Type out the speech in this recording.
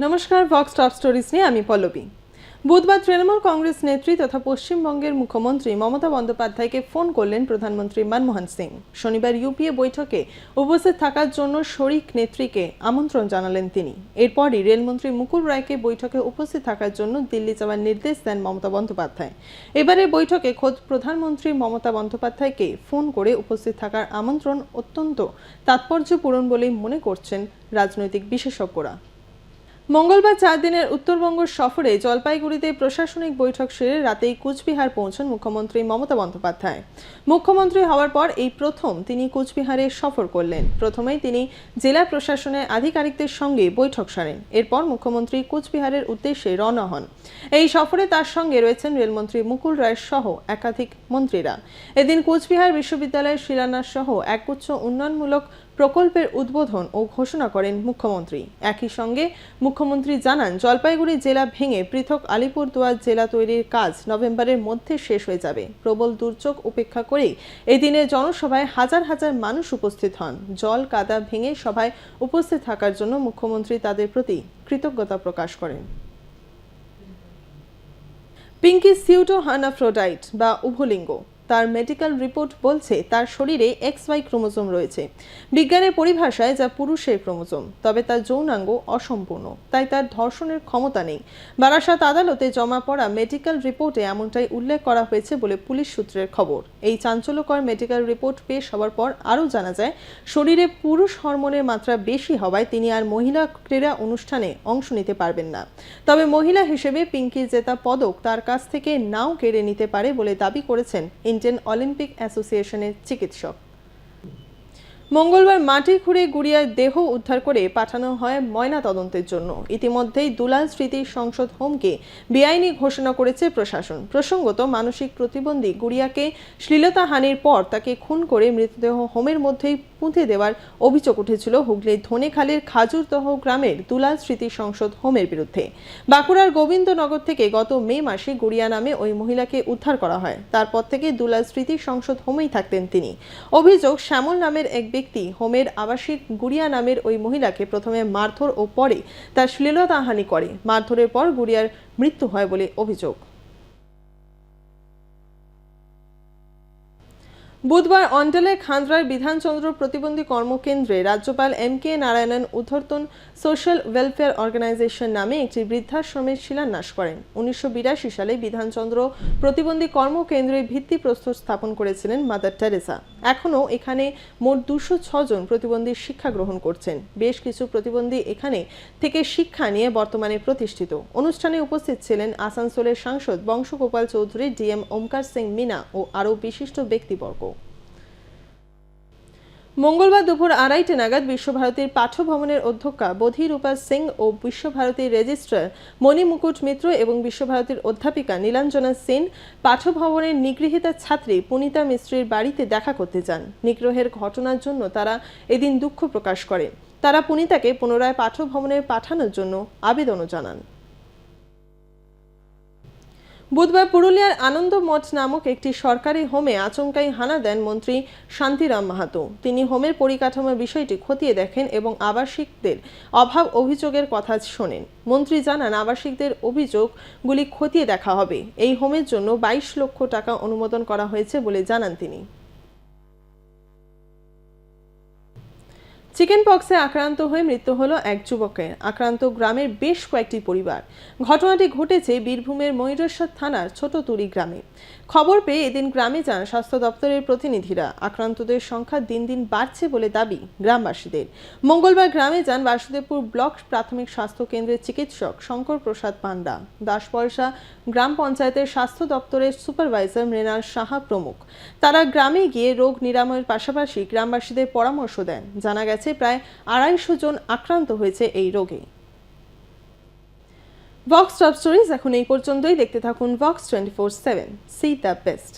নমস্কার, Volks top stories নিয়ে আমি পল্লবী। বুধবার তৃণমূল কংগ্রেস নেত্রী তথা পশ্চিমবঙ্গের মুখ্যমন্ত্রী মমতা বন্দ্যোপাধ্যায়কে ফোন করলেন প্রধানমন্ত্রী মনমোহন সিং। শনিবার ইউপিএ বৈঠকে উপস্থিত থাকার জন্য শরিক নেত্রীকে আমন্ত্রণ জানালেন তিনি। এরপরই রেলমন্ত্রী মুকুল রায়কে বৈঠকে উপস্থিত থাকার জন্য দিল্লি যাওয়ার নির্দেশ দেন মমতা বন্দ্যোপাধ্যায়। এবারের বৈঠকে খোদ প্রধানমন্ত্রী মমতা বন্দ্যোপাধ্যায়কে ফোন করে উপস্থিত থাকার আমন্ত্রণ অত্যন্ত তাৎপর্যপূর্ণ বলেই মনে করছেন রাজনৈতিক বিশেষজ্ঞরা। মঙ্গলবার 4 দিনের উত্তরবঙ্গ সফরে জলপাইগুড়িতে প্রশাসনিক বৈঠক সেরে রাতেই কুচবিহার পৌঁছন মুখ্যমন্ত্রী মমতা বন্দ্যোপাধ্যায়। মুখ্যমন্ত্রী হওয়ার পর এই প্রথম তিনি কুচবিহারে সফর করলেন। প্রথমেই তিনি জেলা প্রশাসনের আধিকারিকদের সঙ্গে বৈঠক সারেন। এরপর মুখ্যমন্ত্রী কুচবিহারের উদ্দেশ্যে রওনা হন। এই সফরে তার সঙ্গে রয়েছেন রেলমন্ত্রী মুকুল রায় সহ একাধিক মন্ত্রীরা। এদিন কুচবিহার বিশ্ববিদ্যালয়ের শিলান্যাস সহ একগুচ্ছ উন্নয়নমূলক প্রকল্পের উদ্বোধন ও ঘোষণা করেন মুখ্যমন্ত্রী। একই সঙ্গে মুখ্যমন্ত্রী জানান, জলপাইগুড়ি জেলা ভেঙে পৃথক আলিপুরদুয়ার জেলা তৈরির কাজ নভেম্বরের মধ্যে শেষ হয়ে যাবে। প্রবল দুর্যোগ উপেক্ষা করে এই দিনে জনসভায় হাজার হাজার মানুষ উপস্থিত হন। জল কাদা ভেঙে সভায় উপস্থিত থাকার জন্য মুখ্যমন্ত্রী তাদের প্রতি কৃতজ্ঞতা প্রকাশ করেন। পিঙ্কি সিউডোহার্মাফ্রোডাইট বা উভলিঙ্গ। তার মেডিকেল রিপোর্ট বলছে তার শরীরে XY ক্রোমোজোম রয়েছে। বিজ্ঞানের পরিভাষায় যা পুরুষের ক্রোমোজোম, তবে তার যৌনাঙ্গ অসম্পূর্ণ, তাই তার ধর্ষণের ক্ষমতা নেই। বারাসাত আদালতে জমা পড়া মেডিকেল রিপোর্টে এমনটাই উল্লেখ করা হয়েছে বলে পুলিশ সূত্রের খবর। এই চাঞ্চল্যকর মেডিকেল রিপোর্ট পেশ হওয়ার পর আরও জানা যায়, শরীরে পুরুষ হরমোনের মাত্রা বেশি হওয়ায় তিনি আর মহিলা ক্রীড়া অনুষ্ঠানে অংশ নিতে পারবেন না। তবে মহিলা হিসেবে পিঙ্কির জেতা পদক তার কাছ থেকে নাও কেড়ে নিতে পারে বলে দাবি করেছেন ইন্ডিয়ান অলিম্পিক অ্যাসোসিয়েশনের চিকিৎসক। মঙ্গলবার মাটি খুঁড়ে গুড়িয়ার দেহ উদ্ধার করে পাঠানো হয় ময়না তদন্তের জন্য। ইতিমধ্যেই দুলাল স্মৃতি সংসদ হোমকে বেআইনি ঘোষণা করেছে প্রশাসন। প্রসঙ্গত, মানসিক প্রতিবন্ধী গুড়িয়াকে শ্লীলতাহানির পর তাকে খুন করে মৃতদেহ হোমের মধ্যেই পুঁতে দেওয়ার অভিযোগ উঠেছিল হুগলির ধনেখালির খাজুরদহ গ্রামের দুলাল স্মৃতি সংসদ হোমের বিরুদ্ধে। বাঁকুড়ার গোবিন্দনগর থেকে গত মে মাসে গুড়িয়া নামে ওই মহিলাকে উদ্ধার করা হয়। তারপর থেকে দুলাল স্মৃতি সংসদ হোমেই থাকতেন তিনি। অভিযোগ, শ্যামল নামের এক ব্যক্তি হোমের আবাসিক গুড়িয়া নামের ওই মহিলাকে প্রথমে মারধর ও পরে তার শ্লীলতাহানি করে। মারধরের পর গুড়িয়ার মৃত্যু হয় বলে অভিযোগ। বুধবার অন্ডালের খান্দ্রার বিধানচন্দ্র প্রতিবন্ধী কর্মকেন্দ্রে রাজ্যপাল MK নারায়ণন উদ্ধর্তন সোশ্যাল ওয়েলফেয়ার অর্গানাইজেশন নামে একটি বৃদ্ধাশ্রমের শিলান্যাস করেন। 1982 সালে বিধানচন্দ্র প্রতিবন্ধী কর্মকেন্দ্রে ভিত্তিপ্রস্তর স্থাপন করেছিলেন মাদার টেরেসা। এখনও এখানে মোট 206 জন প্রতিবন্ধী শিক্ষা গ্রহণ করছেন। বেশ কিছু প্রতিবন্ধী এখানে থেকে শিক্ষা নিয়ে বর্তমানে প্রতিষ্ঠিত। অনুষ্ঠানে উপস্থিত ছিলেন আসানসোলের সাংসদ বংশগোপাল চৌধুরী, DM ওমকার সিং মিনা ও আরও বিশিষ্ট ব্যক্তিবর্গ। মঙ্গলবার দুপুর 2:30 নাগাদ বিশ্বভারতীর পাঠ্যভবনের অধ্যক্ষা বোধিরূপা সিং ও বিশ্বভারতীর রেজিস্ট্রার মণিমুকুট মিত্র এবং বিশ্বভারতীর অধ্যাপিকা নীলাঞ্জনা সেন পাঠ্যভবনের নিগৃহীতা ছাত্রী পুনিতা মিস্ত্রির বাড়িতে দেখা করতে যান। নিগ্রহের ঘটনার জন্য তারা এদিন দুঃখ প্রকাশ করেন। তারা পুনিতাকে পুনরায় পাঠ্যভবনে পাঠানোর জন্য আবেদনও জানান। বুধবার পুরুলিয়ার আনন্দ মঠ নামক একটি সরকারি হোমে আচমকাই হানা দেন মন্ত্রী শান্তিরাম মাহাতো। তিনি হোমের পরিকাঠামোর বিষয়টি খতিয়ে দেখেন এবং আবাসিকদের অভাব অভিযোগের কথা শোনেন। মন্ত্রী জানান, আবাসিকদের অভিযোগগুলি খতিয়ে দেখা হবে। এই হোমের জন্য 22 লক্ষ টাকা অনুমোদন করা হয়েছে বলে জানান তিনি। চিকেন পক্সে আক্রান্ত হয়ে মৃত্যু হলো এক যুবকের। আক্রান্ত গ্রামের বেশ কয়েকটি পরিবার। ঘটনাটি ঘটেছে বীরভূমের ময়ূরেশ্বর থানার ছোটতুরি গ্রামে। খবর পেয়ে এদিন গ্রামে যান স্বাস্থ্য দপ্তরের প্রতিনিধিরা। আক্রান্তদের সংখ্যা দিন দিন বাড়ছে বলে দাবি গ্রামবাসীদের। মঙ্গলবার গ্রামে যান বাসুদেবপুর ব্লক প্রাথমিক স্বাস্থ্য কেন্দ্রের চিকিৎসক শঙ্কর প্রসাদ পান্ডা, দাসপয়সা গ্রাম পঞ্চায়েতের স্বাস্থ্য দপ্তরের সুপারভাইজার মৃণাল সাহা প্রমুখ। তারা গ্রামে গিয়ে রোগ নিরাময়ের পাশাপাশি গ্রামবাসীদের পরামর্শ দেন। জানা গেছে প্রায় 250 জন আক্রান্ত হয়েছে এই রোগে। ভক্স টপ স্টোরিজ এখন এই পর্যন্তই। দেখতে থাকুন ভক্স 24/7। C the best.